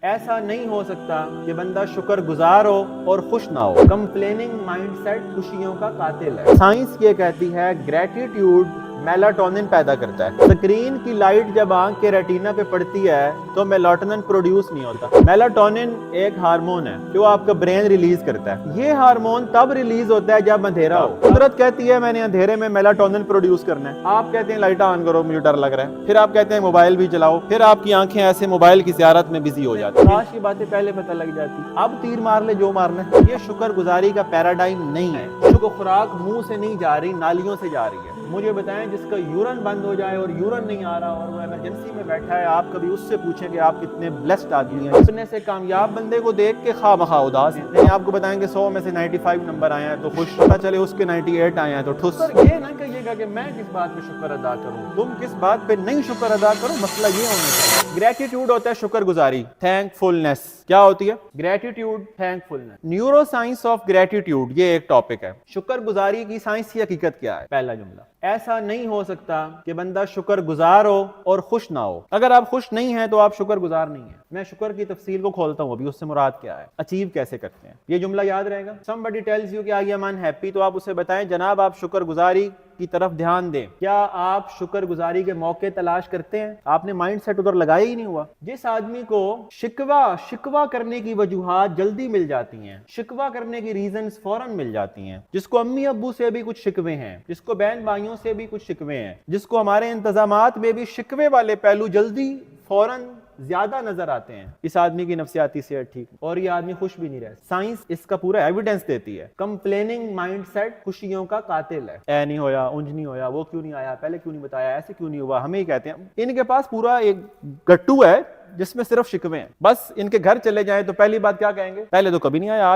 ऐसा नहीं हो सकता कि बंदा शुक्रगुजार हो और खुश ना हो। कंप्लेनिंग माइंडसेट खुशियों का कातिल है। साइंस ये कहती है ग्रेटिट्यूड मेलाटोनिन पैदा करता है। स्क्रीन की लाइट जब आंख के रेटिना पे पड़ती है तो मेलाटोनिन प्रोड्यूस नहीं होता। मेलाटोनिन एक हार्मोन है जो आपका ब्रेन रिलीज करता है। ये हार्मोन तब रिलीज होता है जब अंधेरा हो। कुदरत कहती है मैंने अंधेरे में मेलाटोनिन प्रोड्यूस करना है। आप कहते हैं लाइट ऑन करो, मुझे डर लग रहा है। फिर आप कहते हैं मोबाइल भी चलाओ। फिर आपकी आंखें ऐसे मोबाइल की ज़ियारत में बिजी हो जाती है। काश ये बातें पहले पता लग जाती। अब तीर मार ले जो मारना है। ये शुक्रगुजारी का पैराडाइम नहीं है। शुक्र खुराक मुंह से नहीं जा रही, नालियों से जा रही है। मुझे बताएं जिसका यूरन बंद हो जाए और यूरन नहीं आ रहा और वो इमरजेंसी में बैठा है, आप कभी उससे पूछेंगे आप कितने ब्लेस्ड आदमी हैं। अपने से कामयाब बंदे को देख के खामखा उदास है। नहीं, आपको बताएंगे 100 में से 95 नंबर आए हैं तो खुश, पता चले उसके 98 आए हैं तो ठुस। ये ना कहिएगा कि मैं किस बात पे शुक्र अदा करूं, तुम किस बात पे नहीं शुक्र अदा करो। मसला ये होना चाहिए। ग्रेटिट्यूड होता है शुक्रगुजारी, थैंकफुलनेस। क्या होती है gratitude? Thankfulness. Neuro science of gratitude ये एक टॉपिक है। शुक्रगुजारी की साइंस की हकीकत क्या है? पहला जुमला, ऐसा नहीं हो सकता कि बंदा शुक्रगुजार हो और खुश ना हो। अगर आप खुश नहीं हैं तो आप शुक्रगुजार नहीं हैं। मैं शुक्र की तफसील को खोलता हूं अभी, उससे मुराद क्या है, अचीव कैसे करते हैं। ये जुमला याद रहेगा। समबडी टेल्स यू कि आई एम अनहैप्पी, तो आप उसे बताएं जनाब आप शुक्रगुजारी की तरफ ध्यान दें। क्या आप शुक्रगुजारी के मौके तलाश करते हैं? आपने माइंड सेट उधर लगाया ही नहीं हुआ। जिस आदमी को शिकवा करने की वजूहात जल्दी मिल जाती हैं, शिकवा करने की रीजंस फौरन मिल जाती हैं, जिसको अम्मी अब्बू से भी कुछ शिकवे हैं, जिसको बहन भाइयों से भी कुछ शिकवे हैं, जिसको हमारे इंतजामात में भी शिकवे वाले पहलू जल्दी फौरन ज्यादा नजर आते हैं, इस आदमी की नफ्सियाती सेहत ठीक और ये आदमी खुश भी नहीं रहता। साइंस इसका पूरा एविडेंस देती है। कंप्लेनिंग माइंडसेट खुशियों का कातिल है। ऐ नहीं होया, उंज नहीं होया, वो क्यों नहीं आया, पहले क्यों नहीं बताया, ऐसे क्यों नहीं हुआ, हमें ही कहते हैं। इनके पास पूरा एक गट्टू है जिसमें सिर्फ शिकवे हैं। बस इनके घर चले जाएं तो पहली बात क्या कहेंगे, पहले तो कभी नहीं आया,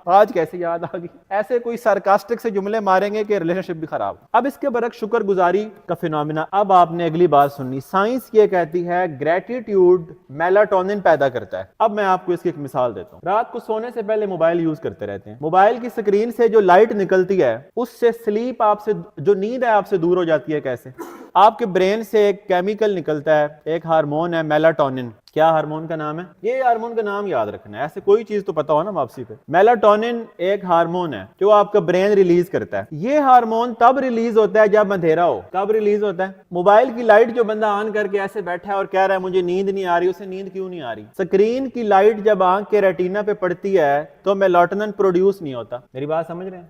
आज कैसे याद आ गई। ऐसे कोई सार्कास्टिक से जुमले मारेंगे कि रिलेशनशिप भी खराब। अब इसके बरक शुक्रगुजारी का फिनोमिना। अब आपने अगली बात सुननी। साइंस ये कहती है ग्रेटिट्यूड मेलाटोनिन पैदा करता है। अब मैं आपको इसकी एक मिसाल देता हूँ। रात को सोने से पहले मोबाइल यूज करते रहते हैं। मोबाइल की स्क्रीन से जो लाइट निकलती है उससे स्लीप आपसे, जो नींद है आपसे दूर हो जाती है। कैसे? आपके ब्रेन से एक केमिकल निकलता है, एक हार्मोन है मेलाटोनिन। क्या हार्मोन का नाम है? ये हार्मोन का नाम याद रखना है, ऐसे कोई चीज तो पता हो ना वापसी पे। मेलाटोनिन एक हार्मोन है जो आपका ब्रेन रिलीज करता है। ये हार्मोन तब रिलीज होता है जब अंधेरा हो। कब रिलीज होता है? मोबाइल की लाइट जो बंदा ऑन करके ऐसे बैठा है और कह रहा है मुझे नींद नहीं आ रही, उसे नींद क्यों नहीं आ रही? स्क्रीन की लाइट जब आंख के रेटिना पे पड़ती है तो मेलाटोनिन प्रोड्यूस नहीं होता। मेरी बात समझ रहे हैं?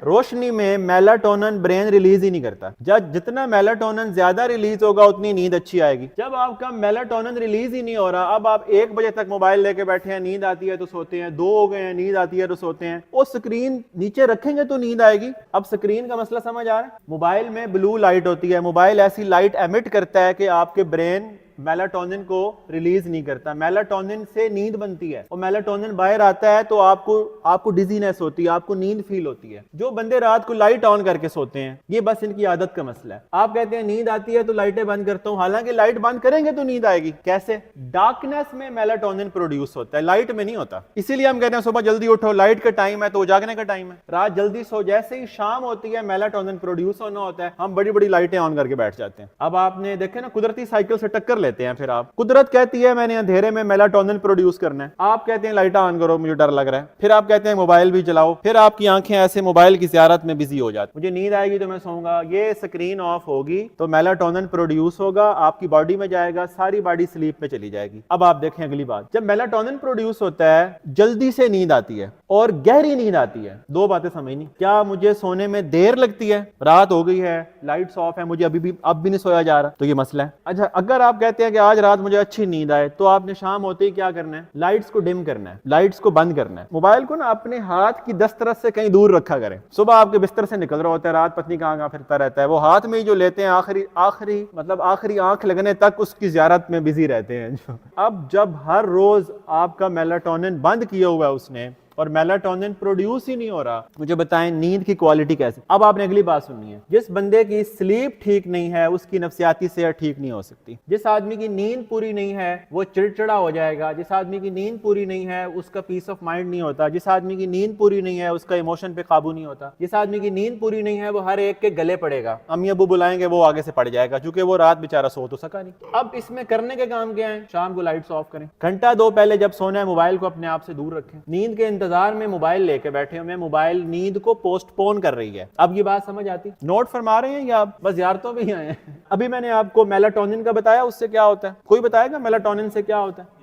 रोशनी में मेलाटोनिन ब्रेन रिलीज ही नहीं करता। जब जितना मेलाटोनिन ज्यादा रिलीज होगा उतनी नींद अच्छी आएगी। जब आपका मेलाटोनिन रिलीज ही नहीं हो रहा, अब आप 1 बजे तक मोबाइल लेके बैठे हैं, नींद आती है तो सोते हैं, 2 हो गए हैं, नींद आती है तो सोते हैं। वो स्क्रीन नीचे रखेंगे तो नींद आएगी। अब स्क्रीन का मसला समझ आ रहा है? मोबाइल में ब्लू लाइट होती है। मोबाइल ऐसी लाइट एमिट करता है कि आपके ब्रेन मेलाटोनिन को रिलीज नहीं करता। मेलाटोनिन से नींद बनती है और मेलाटोनिन बाहर आता है तो आपको डिजीनेस होती है, आपको नींद फील होती है। जो बंदे रात को लाइट ऑन करके सोते हैं, ये बस इनकी आदत का मसला है। आप कहते हैं नींद आती है तो लाइटें बंद करता हूं, हालांकि लाइट बंद करेंगे तो नींद आएगी। कैसे? डार्कनेस में मेलाटोनिन प्रोड्यूस होता है, लाइट में नहीं होता। इसीलिए हम कहते हैं सुबह जल्दी उठो, लाइट का टाइम है तो जागने का टाइम है। रात जल्दी सो, जैसे ही शाम होती है मेलाटोनिन प्रोड्यूस होना होता है, हम बड़ी बड़ी लाइटें ऑन करके बैठ जाते हैं। अब आपने देखे ना, कुदरती साइकिल से टक्कर लेते हैं। फिर आप, कुदरत कहती है मैंने अंधेरे में मेलाटोनिन प्रोड्यूस करना है, आप कहते हैं लाइट ऑन करो, मुझे डर लग रहा है। फिर आप कहते हैं मोबाइल भी चलाओ। फिर आपकी आंखें ऐसे मोबाइल की ज़ियारत में बिजी हो जाती, मुझे नींद आएगी तो मैं सोऊंगा। ये स्क्रीन ऑफ होगी तो मेलाटोनिन प्रोड्यूस होगा, आपकी बॉडी में जाएगा, सारी बॉडी स्लीप में चली जाएगी। अब आप देखें अगली बात, जब मेलाटोनिन प्रोड्यूस होता है जल्दी से नींद आती है और गहरी नींद आती है। 2 बातें समझनी। क्या मुझे सोने में देर लगती है, रात हो गई है, लाइट्स ऑफ है, मुझे अब भी नहीं सोया जा रहा, तो ये मसला है। अच्छा, अगर आप कहते हैं कि आज रात मुझे अच्छी नींद आए तो आपने शाम होते ही क्या करना है? लाइट्स को डिम करना है, लाइट्स को बंद करना है। मोबाइल को ना अपने हाथ की दस्तरस से कहीं दूर रखा करें। सुबह आपके बिस्तर से निकल रहा होता है, रात पत्नी कहाँ फिरता रहता है, वो हाथ में ही जो लेते हैं आखिरी आंख लगने तक उसकी ज़ियारत में बिजी रहते हैं। अब जब हर रोज आपका मेलाटोनिन बंद किया हुआ है उसने और मेलाटोनिन प्रोड्यूस ही नहीं हो रहा, मुझे बताएं नींद की क्वालिटी कैसे। अब आपने अगली बात सुननी है, जिस बंदे की स्लीप ठीक नहीं है उसकी नफ्सियाती सेहत ठीक नहीं हो सकती। जिस आदमी की नींद पूरी नहीं है वो चिड़चिड़ा हो जाएगा, जिस आदमी की नींद पूरी नहीं है उसका पीस ऑफ माइंड नहीं होता, जिस आदमी की नींद पूरी नहीं है उसका इमोशन पे काबू नहीं होता, जिस आदमी की नींद पूरी नहीं है वो हर एक के गले पड़ेगा, अम्मी अबू बुलाएंगे वो आगे से पड़ जाएगा, क्योंकि वो रात बेचारा सो तो सका नहीं। अब इसमें करने के काम क्या है? शाम को लाइट्स ऑफ करें, घंटा दो पहले जब सोना है मोबाइल को अपने आप से दूर रखें। नींद के इंतजार में मोबाइल लेके बैठे हुए, मोबाइल नींद को पोस्टपोन कर रही है। अब ये बात समझ आती? नोट फरमा रहे हैं या आप बस यार तो भी आए हैं? अभी मैंने आपको मेलाटोनिन का बताया, उससे क्या होता है? कोई बताएगा मेलाटोनिन से क्या होता है?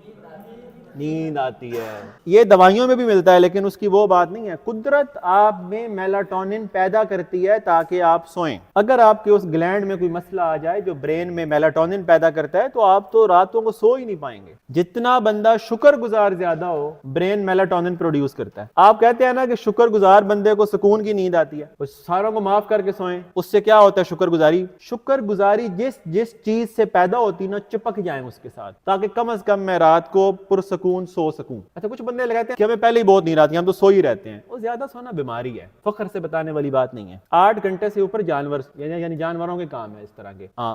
नींद आती है। ये दवाइयों में भी मिलता है लेकिन उसकी वो बात नहीं है। कुदरत आप में मेलाटोनिन पैदा करती है ताकि आप सोएं। अगर आपके उस ग्लैंड में कोई मसला आ जाए जो ब्रेन में मेलाटोनिन पैदा करता है तो आप तो रातों को सो ही नहीं पाएंगे। जितना बंदा शुक्रगुजार ज्यादा हो ब्रेन मेलाटोनिन प्रोड्यूस करता है। आप कहते हैं ना कि शुक्रगुजार बंदे को सुकून की नींद आती है, उस सारों को माफ करके सोएं। उससे क्या होता है? शुक्रगुजारी। शुक्रगुजारी जिस जिस चीज से पैदा होती ना चिपक जाए उसके साथ, ताकि कम से कम मैं रात को पुरसकून सो सकूं। अच्छा, कुछ बंदे लगाते हैं कि हमें पहले ही बहुत नींद आती है, हम तो सो ही रहते हैं। वो ज्यादा सोना बीमारी है, फख्र से बताने वाली बात नहीं है। 8 घंटे से ऊपर जानवर यानी जानवरों के काम है इस तरह के। हाँ,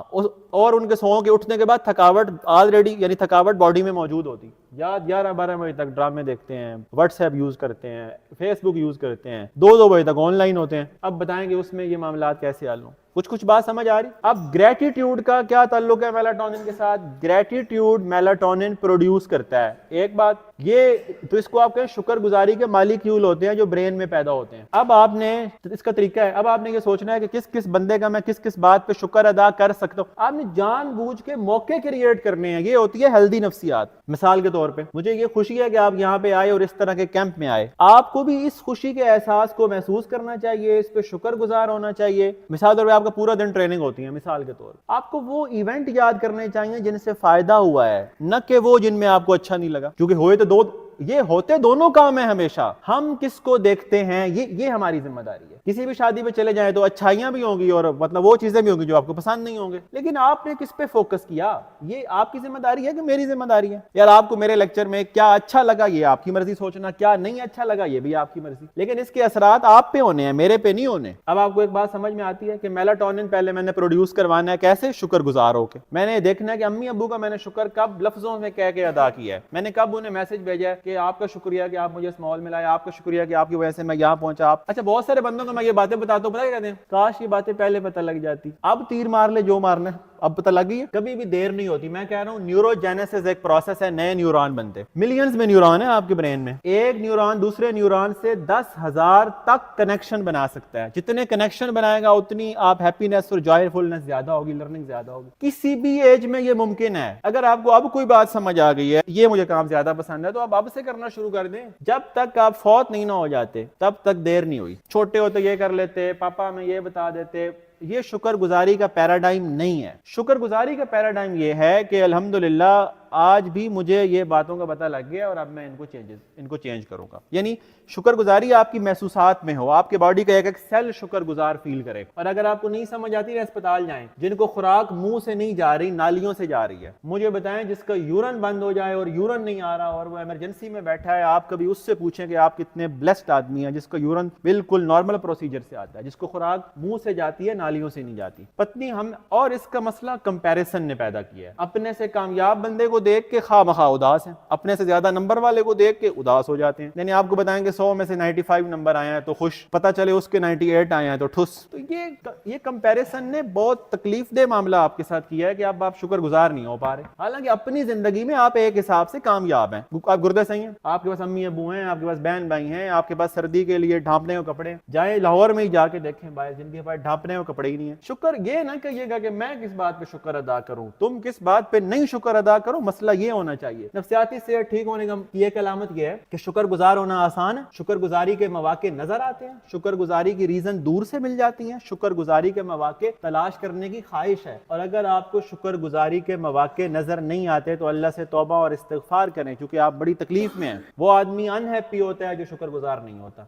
और उनके सो के उठने के बाद थकावट ऑलरेडी यानी थकावट बॉडी में मौजूद होती। याद 11-12 बजे तक ड्रामे देखते हैं, व्हाट्सएप यूज करते हैं, फेसबुक यूज करते हैं, 2-2 बजे तक ऑनलाइन होते हैं। अब बताएंगे उसमें ये मामला कैसे हल हो? कुछ बात समझ आ रही? अब ग्रेटिट्यूड का क्या ताल्लुक है मेलाटोनिन के साथ? ग्रेटिट्यूड मेलाटोनिन प्रोड्यूस करता है। एक बात ये तो इसको आप कहें शुक्रगुजारी के मालिक्यूल होते हैं जो ब्रेन में पैदा होते हैं। अब आपने इसका तरीका है, अब आपने ये सोचना है कि किस किस बंदे का मैं किस किस बात पे शुक्र अदा कर सकता हूँ। आपने जानबूझ के मौके क्रिएट करने हैं। ये होती है हेल्दी नफ्सियात। मिसाल के तौर पे मुझे ये खुशी है कि आप यहाँ पे आए और इस तरह के कैंप में आए। आपको भी इस खुशी के एहसास को महसूस करना चाहिए, इस पे शुक्रगुजार होना चाहिए। मिसाल के तौर पे आपका पूरा दिन ट्रेनिंग होती है, मिसाल के तौर आपको वो इवेंट याद करने चाहिए जिनसे फायदा हुआ है, न कि वो जिनमें आपको अच्छा नहीं लगा। क्योंकि हुए तो ये होते दोनों काम है हमेशा। हम किसको देखते हैं ये हमारी जिम्मेदारी है। किसी भी शादी पे चले जाए तो अच्छाइयां भी होंगी और मतलब वो चीजें भी होंगी जो आपको पसंद नहीं होंगे, लेकिन आपने किस पे फोकस किया ये आपकी जिम्मेदारी है कि मेरी जिम्मेदारी है। यार आपको मेरे लेक्चर में क्या अच्छा लगा ये आपकी मर्जी सोचना, क्या नहीं अच्छा लगा ये भी आपकी मर्जी, लेकिन इसके असरात आप पे होने हैं, मेरे पे नहीं होने। अब आपको एक बात समझ में आती है कि मेलाटोनिन पहले मैंने प्रोड्यूस करवाना है कैसे? शुक्रगुजार होके। मैंने देखना है कि अम्मी अब्बू का मैंने शुक्र कब लफ्जों में कह के अदा किया है, मैंने कब उन्हें मैसेज भेजा है कि आपका शुक्रिया कि आप मुझे इस माहौल में लाए, आपका शुक्रिया कि आपकी वजह से मैं यहाँ पहुंचा। आप अच्छा, बहुत सारे बंदों को मैं ये बातें बताता हूँ, पता क्या कहते हैं? काश ये बातें पहले पता लग जाती। अब तीर मार ले जो मारना है, अब पता लग गई है। कभी भी देर नहीं होती। मैं कह रहा हूँ न्यूरोजेनेसिस एक प्रोसेस है, नए न्यूरॉन बनते। मिलियंस में न्यूरॉन है आपके ब्रेन में। एक न्यूरॉन दूसरे न्यूरॉन से 10,000 तक कनेक्शन बना सकता है। जितने कनेक्शन बनाएगा उतनी आप हैप्पीनेस और जॉयफुलनेस ज्यादा होगी, लर्निंग ज्यादा होगी। किसी भी एज में ये मुमकिन है। अगर आपको अब कोई बात समझ आ गई है, ये मुझे काम ज्यादा पसंद है, तो आप अब से करना शुरू कर दें। जब तक आप फौत नहीं ना हो जाते तब तक देर नहीं हुई। छोटे होते ये कर लेते, पापा में ये बता देते। ये शुक्रगुजारी का पैराडाइम नहीं है। शुक्रगुजारी का पैराडाइम ये है कि अल्हम्दुलिल्लाह आज भी मुझे ये बातों का पता लग गया और अब मैं इनको चेंज करूंगा। यानी शुक्रगुजारी आपकी महसूसात में हो, आपके बॉडी का एक एक सेल शुक्रगुजार फील करे। और अगर आपको नहीं समझ आती है अस्पताल जाएं। जिनको खुराक मुंह से नहीं जा रही, नालियों से जा रही है, मुझे बताएं। जिसका यूरन बंद हो जाए और यूरन नहीं आ रहा और वो इमरजेंसी में बैठा है, आप कभी उससे पूछें कि आप कितने ब्लेस्ड आदमी हैं जिसका यूरन बिल्कुल नॉर्मल प्रोसीजर से आता है, जिसको खुराक मुंह से जाती है, नालियों से नहीं जाती। पत्नी हम और इसका मसला कंपैरिजन ने पैदा किया है। अपने से कामयाब बंदे को देख के खामखा उदास है, अपने से ज्यादा नंबर वाले को देख के उदास हो जाते हैं। यानी आपको बताएंगे 100 में से 95 नंबर आए हैं तो खुश, पता चले उसके 98 आए हैं तो ठुस। तो ये कंपैरिजन ने बहुत तकलीफ दे मामला आपके साथ किया है कि अब आप शुक्रगुजार नहीं हो पा रहे। हालांकि अपनी जिंदगी में आप एक हिसाब से कामयाब हैं। आप गुर्दे सही हैं, आपके पास अम्मी अबू हैं, आपके पास बहन भाई हैं, आपके पास सर्दी के लिए ढांपने को कपड़े। जाए लाहौर में ही जाके देखें भाई जिनके पास ढांपने को कपड़े ही नहीं है। शुक्र ये ना कहिएगा कि मैं किस बात पे शुक्र अदा करूं, तुम किस बात पे नहीं शुक्र अदा करो। मसला ये होना चाहिए। नफ्सियाती सेहत ठीक होने की एक अलामत यह है कि शुक्रगुजार होना आसान है। शुक्रगुजारी के मौके नजर आते हैं, शुक्रगुजारी की रीजन दूर से मिल जाती हैं, शुक्रगुजारी के मौके तलाश करने की ख्वाहिश है। और अगर आपको शुक्रगुजारी के मौके नजर नहीं आते तो अल्लाह से तौबा और इस्तिगफार करें, क्योंकि आप बड़ी तकलीफ में हैं। वो आदमी अनहैप्पी होता है जो शुक्रगुजार नहीं होता।